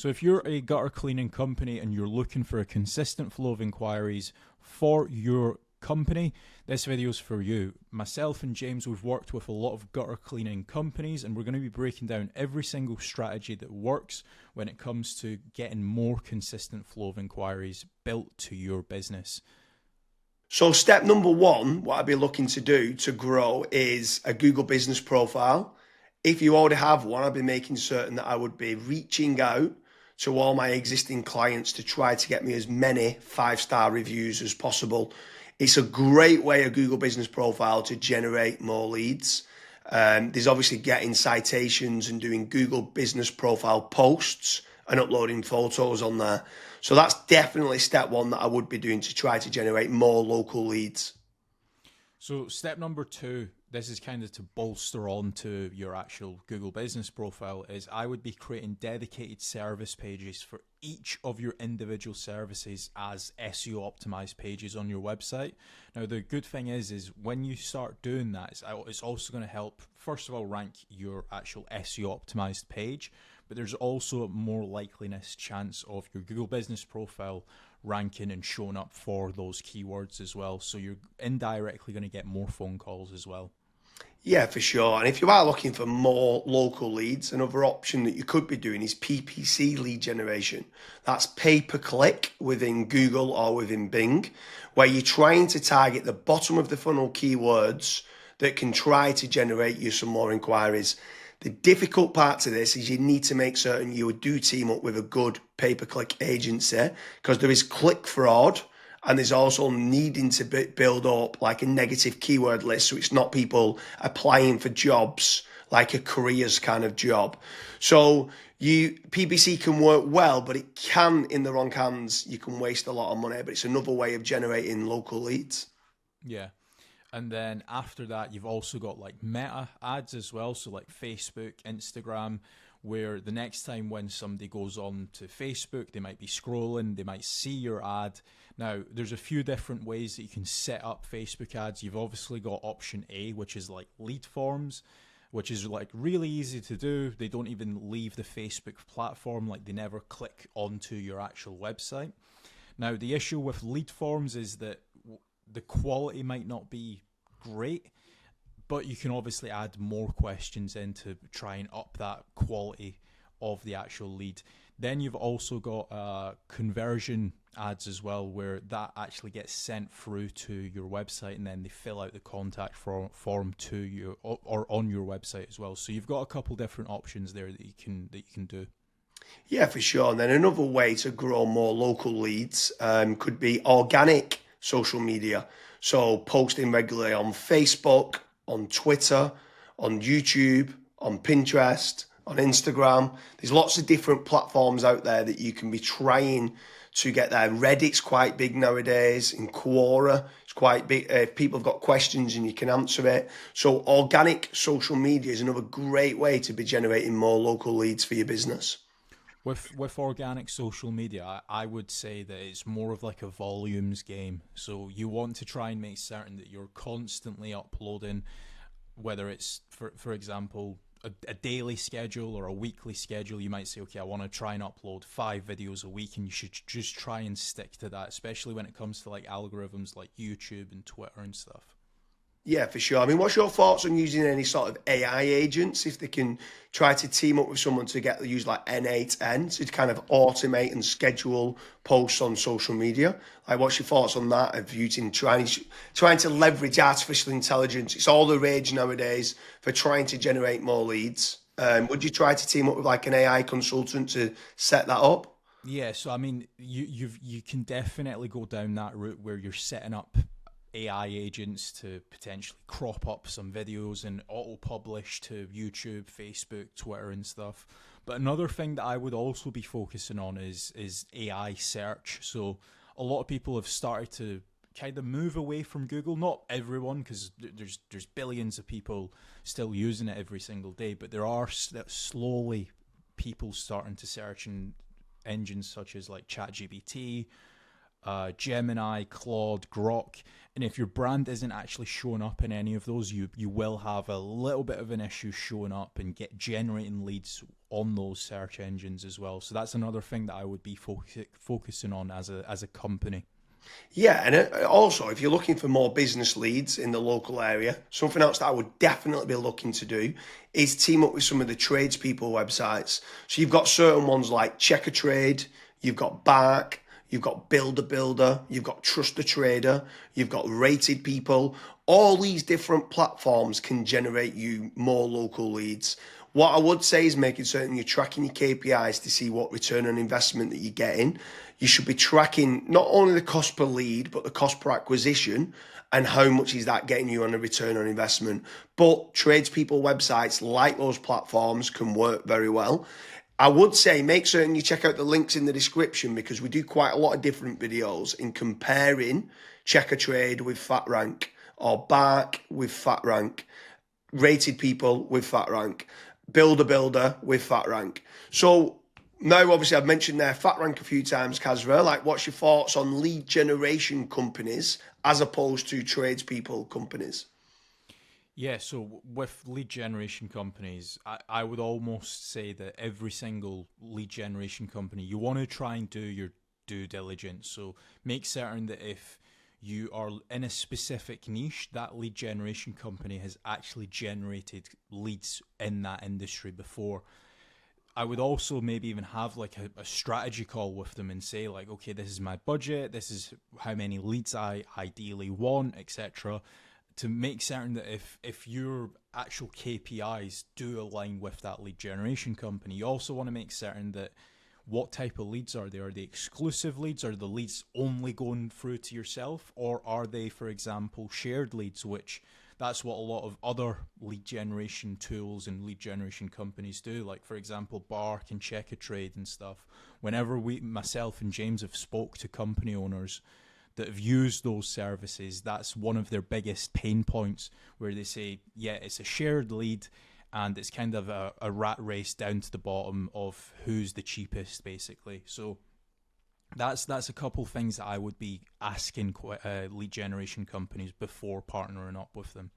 So if you're a gutter cleaning company and you're looking for a consistent flow of inquiries for your company, this video is for you. Myself and James, we've worked with a lot of gutter cleaning companies, and we're going to be breaking down every single strategy that works when it comes to getting more consistent flow of inquiries built to your business. So step number one, what I'd be looking to do to grow is a Google business profile. If you already have one, I'd be making certain that I would be reaching out to all my existing clients to try to get me as many 5-star reviews as possible. It's a great way, a Google business profile, to generate more leads. There's obviously getting citations and doing Google business profile posts and uploading photos on there. So that's definitely step one that I would be doing to try to generate more local leads. So step number two, this is kind of to bolster on to your actual Google business profile, is I would be creating dedicated service pages for each of your individual services as SEO optimized pages on your website. Now, the good thing is when you start doing that, it's also going to help, first of all, rank your actual SEO optimized page, but there's also a more likeliness chance of your Google business profile ranking and showing up for those keywords as well. So you're indirectly going to get more phone calls as well. Yeah, for sure. And if you are looking for more local leads, another option that you could be doing is PPC lead generation. That's pay per click within Google or within Bing, where you're trying to target the bottom of the funnel keywords that can try to generate you some more inquiries. The difficult part to this is you need to make certain you do team up with a good pay-per-click agency, because there is click fraud, and there's also needing to build up like a negative keyword list, so it's not people applying for jobs like a careers kind of job. So PPC can work well, but it can, in the wrong hands, you can waste a lot of money, but it's another way of generating local leads. Yeah. And then after that, you've also got like meta ads as well. So like Facebook, Instagram, where the next time when somebody goes on to Facebook, they might be scrolling, they might see your ad. Now, there's a few different ways that you can set up Facebook ads. You've obviously got option A, which is like lead forms, which is like really easy to do. They don't even leave the Facebook platform, like they never click onto your actual website. Now, the issue with lead forms is that the quality might not be great, but you can obviously add more questions in to try and up that quality of the actual lead. Then you've also got conversion ads as well, where that actually gets sent through to your website, and then they fill out the contact form to you or on your website as well. So you've got a couple different options there that you can do. Yeah, for sure. And then another way to grow more local leads could be organic social media. So posting regularly on Facebook, on Twitter, on YouTube, on Pinterest, on Instagram. There's lots of different platforms out there that you can be trying to get there. Reddit's quite big nowadays, and Quora is quite big. If people have got questions and you can answer it. So organic social media is another great way to be generating more local leads for your business. With organic social media, I would say that it's more of like a volumes game. So you want to try and make certain that you're constantly uploading, whether it's, for example, a daily schedule or a weekly schedule. You might say, okay, I want to try and upload 5 videos a week, and you should just try and stick to that, especially when it comes to like algorithms like YouTube and Twitter and stuff. Yeah, for sure. I mean, what's your thoughts on using any sort of AI agents, if they can try to team up with someone to use like N8N to kind of automate and schedule posts on social media? Like, what's your thoughts on that, of using trying to leverage artificial intelligence? It's all the rage nowadays for trying to generate more leads. Would you try to team up with like an AI consultant to set that up? Yeah, so I mean, you can definitely go down that route where you're setting up AI agents to potentially crop up some videos and auto-publish to YouTube, Facebook, Twitter and stuff. But another thing that I would also be focusing on is AI search. So a lot of people have started to kind of move away from Google. Not everyone, because there's billions of people still using it every single day, but there are slowly people starting to search in engines such as like ChatGPT, Gemini, Claude, Grok. And if your brand isn't actually showing up in any of those, you will have a little bit of an issue showing up and generating leads on those search engines as well. So that's another thing that I would be focusing on as a company. Yeah, and also if you're looking for more business leads in the local area, something else that I would definitely be looking to do is team up with some of the tradespeople websites. So you've got certain ones like Checker Trade, you've got Bark, you've got Builder, you've got Trust the Trader, you've got Rated People. All these different platforms can generate you more local leads. What I would say is making certain you're tracking your KPIs to see what return on investment that you're getting. You should be tracking not only the cost per lead, but the cost per acquisition and how much is that getting you on a return on investment. But tradespeople websites like those platforms can work very well. I would say make certain you check out the links in the description because we do quite a lot of different videos in comparing Checker Trade with FatRank or Bark with FatRank, Rated People with FatRank, Builder with FatRank. So now, obviously, I've mentioned there FatRank a few times, Kasra. Like, what's your thoughts on lead generation companies as opposed to tradespeople companies? Yeah, so with lead generation companies, I would almost say that every single lead generation company, you want to try and do your due diligence. So make certain that if you are in a specific niche, that lead generation company has actually generated leads in that industry before. I would also maybe even have like a strategy call with them and say like, okay, this is my budget, this is how many leads I ideally want, etc. To make certain that if your actual KPIs do align with that lead generation company, you also want to make certain that what type of leads are they? Are they exclusive leads? Are the leads only going through to yourself? Or are they, for example, shared leads, which that's what a lot of other lead generation tools and lead generation companies do. Like, for example, Bark and Checker Trade and stuff. Whenever myself and James have spoke to company owners that have used those services, that's one of their biggest pain points where they say, yeah, it's a shared lead, and it's kind of a rat race down to the bottom of who's the cheapest, basically. So that's a couple things that I would be asking lead generation companies before partnering up with them.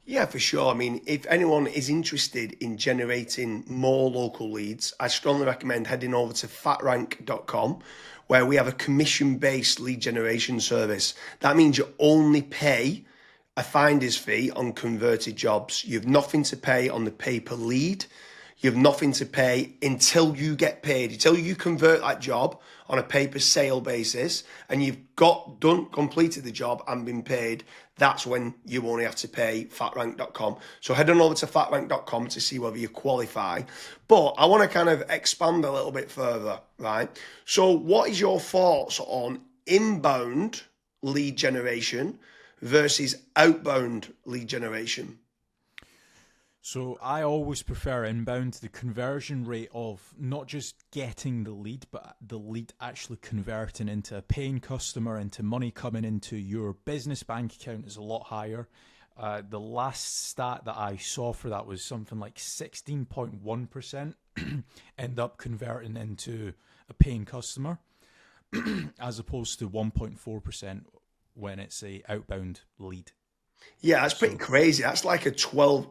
Yeah, for sure. I mean, if anyone is interested in generating more local leads, I strongly recommend heading over to fatrank.com, where we have a commission-based lead generation service. That means you only pay a finder's fee on converted jobs. You have nothing to pay on the pay per lead. You have nothing to pay until you get paid, until you convert that job on a pay per sale basis and you've completed the job and been paid. That's when you only have to pay fatrank.com. So head on over to fatrank.com to see whether you qualify. But I want to kind of expand a little bit further, right? So what is your thoughts on inbound lead generation versus outbound lead generation? So I always prefer inbound. The conversion rate of not just getting the lead, but the lead actually converting into a paying customer, into money coming into your business bank account is a lot higher. The last stat that I saw for that was something like 16.1% end up converting into a paying customer as opposed to 1.4% when it's a outbound lead. Yeah, that's pretty crazy. That's like a 12...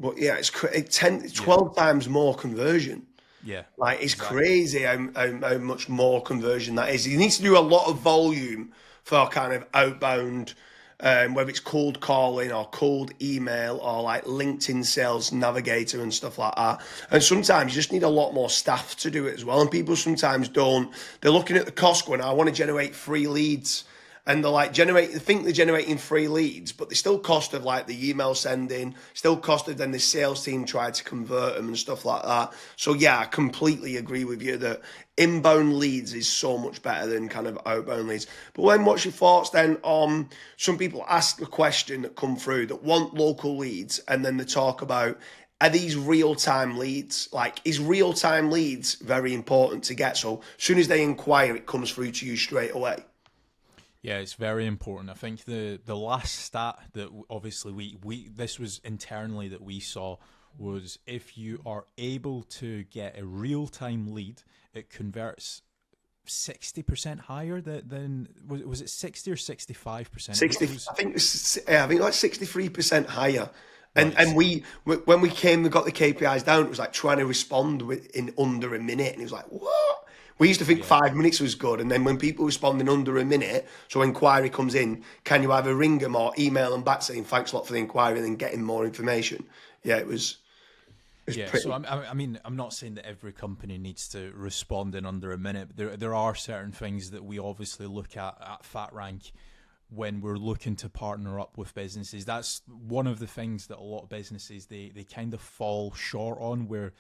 But yeah, it's 12 times more conversion. Yeah, Like, it's exactly. crazy how much more conversion that is. You need to do a lot of volume for kind of outbound, whether it's cold calling or cold email or like LinkedIn Sales Navigator and stuff like that. And sometimes you just need a lot more staff to do it as well. And people sometimes don't. They're looking at the cost going, I want to generate free leads. And they're like they think they're generating free leads, but they still cost of like the email sending, still cost of then the sales team tried to convert them and stuff like that. So yeah, I completely agree with you that inbound leads is so much better than kind of outbound leads. But when what's your thoughts then on some people ask the question that come through that want local leads and then they talk about, are these real-time leads? Like, is real-time leads very important to get? So as soon as they inquire, it comes through to you straight away. Yeah, it's very important. I think the last stat that obviously we this was internally that we saw was if you are able to get a real time lead, it converts 60% higher than was it 60 or 65%? 60, I think like 63% higher Right. And when we got the KPIs down, it was like trying to respond in under a minute, and it was like, what? We used to think Yeah. 5 minutes was good, and then when people respond in under a minute, so inquiry comes in, can you either ring them or email them back saying thanks a lot for the inquiry and then getting more information? Yeah, it was Yeah, so pretty. I mean, I'm not saying that every company needs to respond in under a minute, but there are certain things that we obviously look at FatRank when we're looking to partner up with businesses. That's one of the things that a lot of businesses they kind of fall short on, where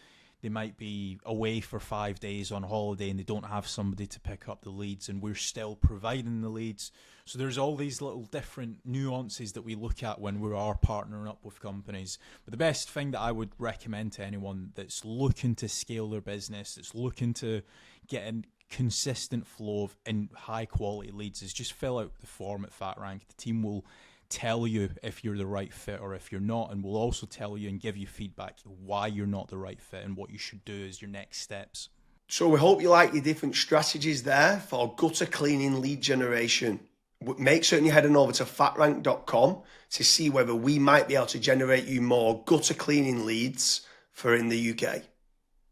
they might be away for 5 days on holiday and they don't have somebody to pick up the leads, and we're still providing the leads. So there's all these little different nuances that we look at when we are partnering up with companies. But the best thing that I would recommend to anyone that's looking to scale their business, that's looking to get a consistent flow of and high quality leads, is just fill out the form at FatRank. The team will tell you if you're the right fit or if you're not, and we'll also tell you and give you feedback why you're not the right fit and what you should do as your next steps. So we hope you like your different strategies there for gutter cleaning lead generation. Make certain you head on over to fatrank.com to see whether we might be able to generate you more gutter cleaning leads for in the UK.